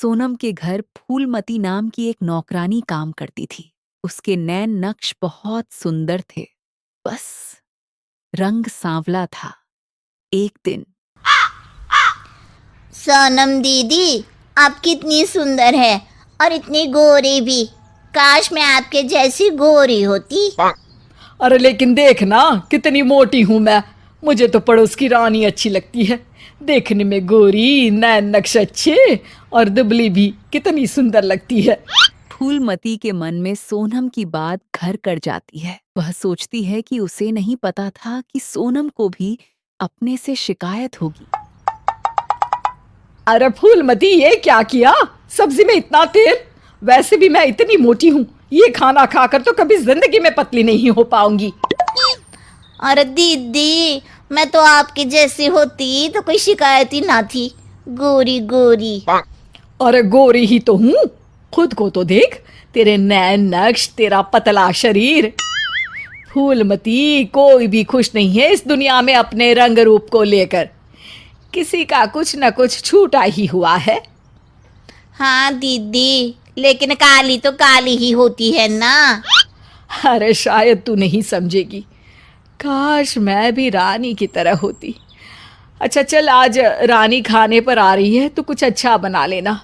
सोनम के घर फूलमती नाम की एक नौकरानी काम करती थी। उसके नैन नक्श बहुत सुंदर थे, बस रंग सांवला था। एक दिन सोनम दीदी, आप कितनी सुंदर है और इतनी गोरी भी। काश मैं आपके जैसी गोरी होती। अरे लेकिन देख ना कितनी मोटी हूं मैं। मुझे तो पड़ोस की रानी अच्छी लगती है। देखने में गोरी, नैन नक्श अच्छे और दुबली भी कितनी सुंदर लगती है। फूलमती के मन में सोनम की बात घर कर जाती है। वह सोचती है कि उसे नहीं पता था कि सोनम को भी अपने से शिकायत होगी। अरे फूलमती, ये क्या किया? सब्जी में इतना तेल। वैसे भी मैं इतनी मोटी हूँ, ये खाना खाकर तो कभी जिंदगी में पतली नहीं हो पाऊंगी। अरे दीदी, मैं तो आपकी जैसी होती तो कोई शिकायत ही ना थी। गोरी गोरी। अरे गोरी ही तो हूँ। खुद को तो देख, तेरे नैन नक्श, तेरा पतला शरीर। फूलमती, कोई भी खुश नहीं है इस दुनिया में अपने रंग रूप को लेकर। किसी का कुछ न कुछ छूटा ही हुआ है। हाँ दीदी, लेकिन काली तो काली ही होती है ना। अरे शायद तू नहीं समझेगी। काश मैं भी रानी की तरह होती। अच्छा चल, आज रानी खाने पर आ रही है तो कुछ अच्छा बना लेना।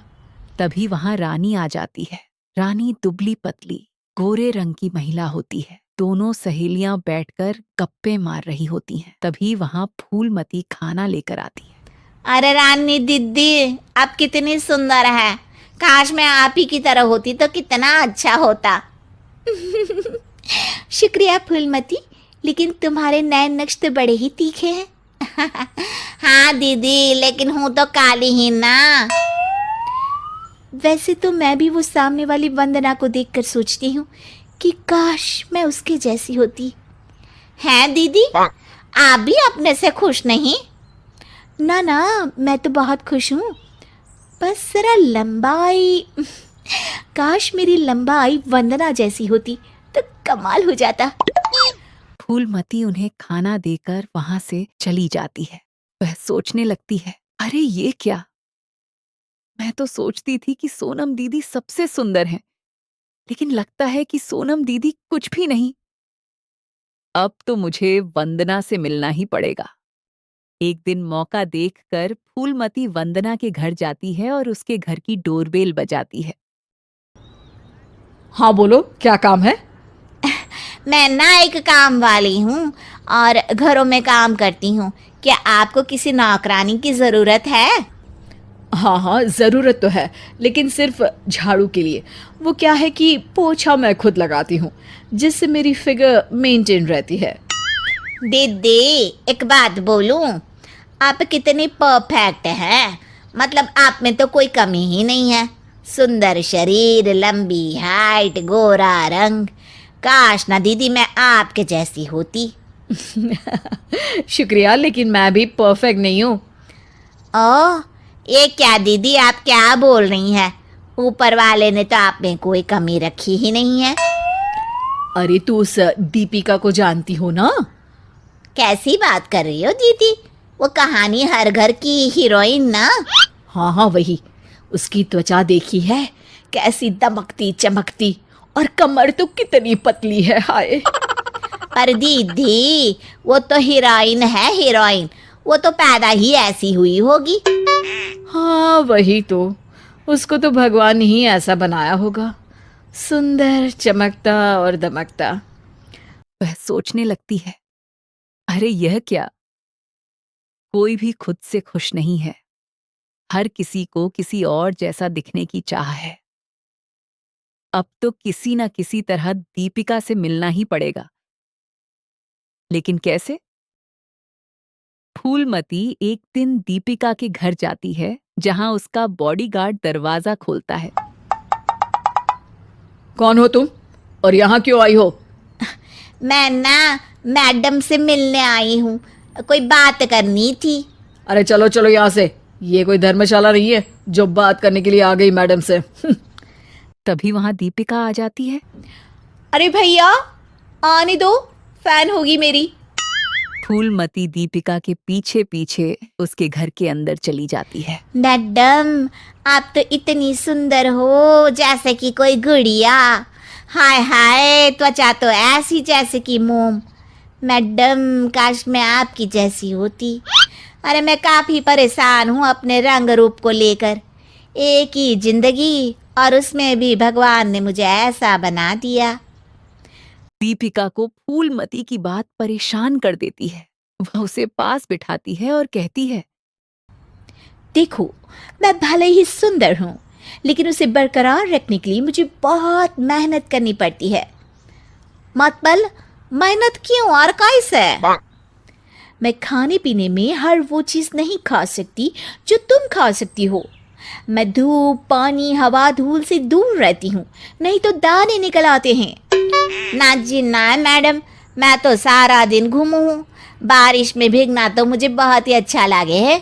तभी वहां रानी आ जाती है। रानी दुबली पतली गोरे रंग की महिला होती है। दोनों सहेलियां बैठकर गप्पे मार रही होती हैं। तभी वहां फूलमती खाना लेकर आती है। अरे रानी दीदी, आप कितनी सुंदर है। काश मैं आप ही की तरह होती तो कितना अच्छा होता। शुक्रिया फूलमती, लेकिन तुम्हारे नैन नक्श तो बड़े ही तीखे हैं। हाँ दीदी, लेकिन हूँ तो काली ही ना। वैसे तो मैं भी वो सामने वाली वंदना को देखकर सोचती हूँ कि काश मैं उसके जैसी होती। हैं दीदी, आप भी अपने से खुश नहीं? ना ना, मैं तो बहुत खुश हूँ। बस जरा लंबाई, काश मेरी लंबाई वंदना जैसी होती तो कमाल हो जाता। फूलमती उन्हें खाना देकर वहां से चली जाती है। वह सोचने लगती है, अरे ये क्या? मैं तो सोचती थी कि सोनम दीदी सबसे सुंदर हैं, लेकिन लगता है कि सोनम दीदी कुछ भी नहीं। अब तो मुझे वंदना से मिलना ही पड़ेगा। एक दिन मौका देखकर फूलमती वंदना के घर जाती है और उसके घर की डोरबेल बजाती है। हाँ बोलो, क्या काम है? मैं ना एक काम वाली हूँ और घरों में काम करती हूँ। क्या आपको किसी नौकरानी की ज़रूरत है? हाँ हाँ, ज़रूरत तो है, लेकिन सिर्फ झाड़ू के लिए। वो क्या है कि पोछा मैं खुद लगाती हूँ, जिससे मेरी फिगर मेंटेन रहती है। दीदी, एक बात बोलूं, आप कितनी परफेक्ट हैं। मतलब आप में तो कोई कमी ही नहीं है। सुंदर शरीर, लंबी हाइट, गोरा रंग। काश ना दीदी मैं आपके जैसी होती। शुक्रिया, लेकिन मैं भी परफेक्ट नहीं हूँ। ओह, ये क्या दीदी, आप क्या बोल रही हैं? ऊपर वाले ने तो आप में कोई कमी रखी ही नहीं है। अरे तू उस दीपिका को जानती हो ना? कैसी बात कर रही हो दीदी? वो कहानी हर घर की हीरोइन ना? हाँ हाँ वही। उसकी त्वचा देखी है, कैसी दमकती चमकती, और कमर तो कितनी पतली है, हाय। पर दीदी, वो तो हीरोइन है, हीरोइन। वो तो पैदा ही ऐसी हुई होगी। हाँ वही तो, उसको तो भगवान ही ऐसा बनाया होगा, सुंदर, चमकता और दमकता। वह सोचने लगती है, अरे यह क्या? कोई भी खुद से खुश नहीं है। हर किसी को किसी और जैसा दिखने की चाह है। अब तो किसी न किसी तरह दीपिका से मिलना ही पड़ेगा। लेकिन कैसे? फूलमती एक दिन दीपिका के घर जाती है, जहां उसका बॉडीगार्ड दरवाजा खोलता है। कौन हो तुम और यहाँ क्यों आई हो? मैं ना मैडम से मिलने आई हूँ, कोई बात करनी थी। अरे चलो चलो यहाँ से, ये कोई धर्मशाला नहीं है जो बात करने के लिए आ गई मैडम से। तभी वहां दीपिका आ जाती है। अरे भैया, आने दो, फैन होगी मेरी। फूलमती दीपिका के पीछे पीछे उसके घर के अंदर चली जाती है। मैडम, आप तो इतनी सुंदर हो जैसे कि कोई गुड़िया। हाय हाय, त्वचा तो ऐसी जैसे कि मोम। मैडम, काश मैं आपकी जैसी होती। अरे मैं काफ़ी परेशान हूँ अपने रंग रूप को लेकर। एक ही जिंदगी और उसमें भी भगवान ने मुझे ऐसा बना दिया। दीपिका को फूलमती की बात परेशान कर देती है। वह उसे पास बिठाती है और कहती है, देखो, मैं भले ही सुंदर हूँ, लेकिन उसे बरकरार रखने के लिए मुझे बहुत मेहनत करनी पड़ती है। मतलब मेहनत क्यों और कैसे? मैं खाने पीने में हर वो चीज़ नहीं खा सकती जो तुम खा सकती हो। मैं धूप, पानी, हवा, धूल से दूर रहती हूँ, नहीं तो दाने निकल आते हैं। ना जी ना मैडम, मैं तो सारा दिन घूमूं हूँ। बारिश में भीगना तो मुझे बहुत ही अच्छा लगे है।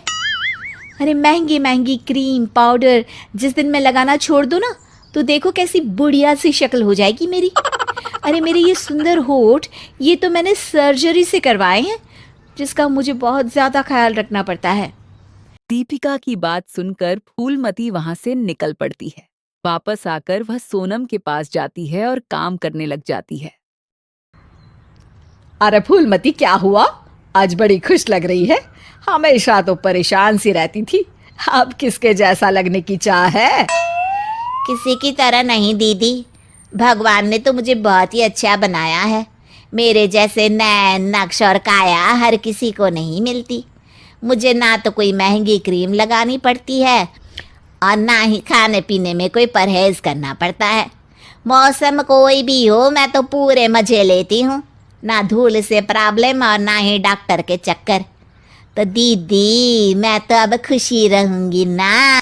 अरे महंगी महंगी क्रीम पाउडर जिस दिन मैं लगाना छोड़ दूँ ना, तो देखो कैसी बुढ़िया सी शक्ल हो जाएगी मेरी। अरे मेरे ये सुंदर होठ, ये तो मैंने सर्जरी से करवाए हैं, जिसका मुझे बहुत ज़्यादा ख्याल रखना पड़ता है। दीपिका की बात सुनकर फूलमती वहां से निकल पड़ती है। वापस आकर वह सोनम के पास जाती है और काम करने लग जाती है। अरे फूलमती, क्या हुआ? आज बड़ी खुश लग रही है। हमेशा तो परेशान सी रहती थी, अब किसके जैसा लगने की चाह है? किसी की तरह नहीं दीदी, भगवान ने तो मुझे बहुत ही अच्छा बनाया है। मेरे जैसे नैन, नक्श और काया हर किसी को नहीं मिलती। मुझे ना तो कोई महंगी क्रीम लगानी पड़ती है और ना ही खाने पीने में कोई परहेज करना पड़ता है। मौसम कोई भी हो, मैं तो पूरे मजे लेती हूँ। ना धूल से प्रॉब्लम और ना ही डॉक्टर के चक्कर। तो दीदी, मैं तो अब खुशी रहूँगी ना।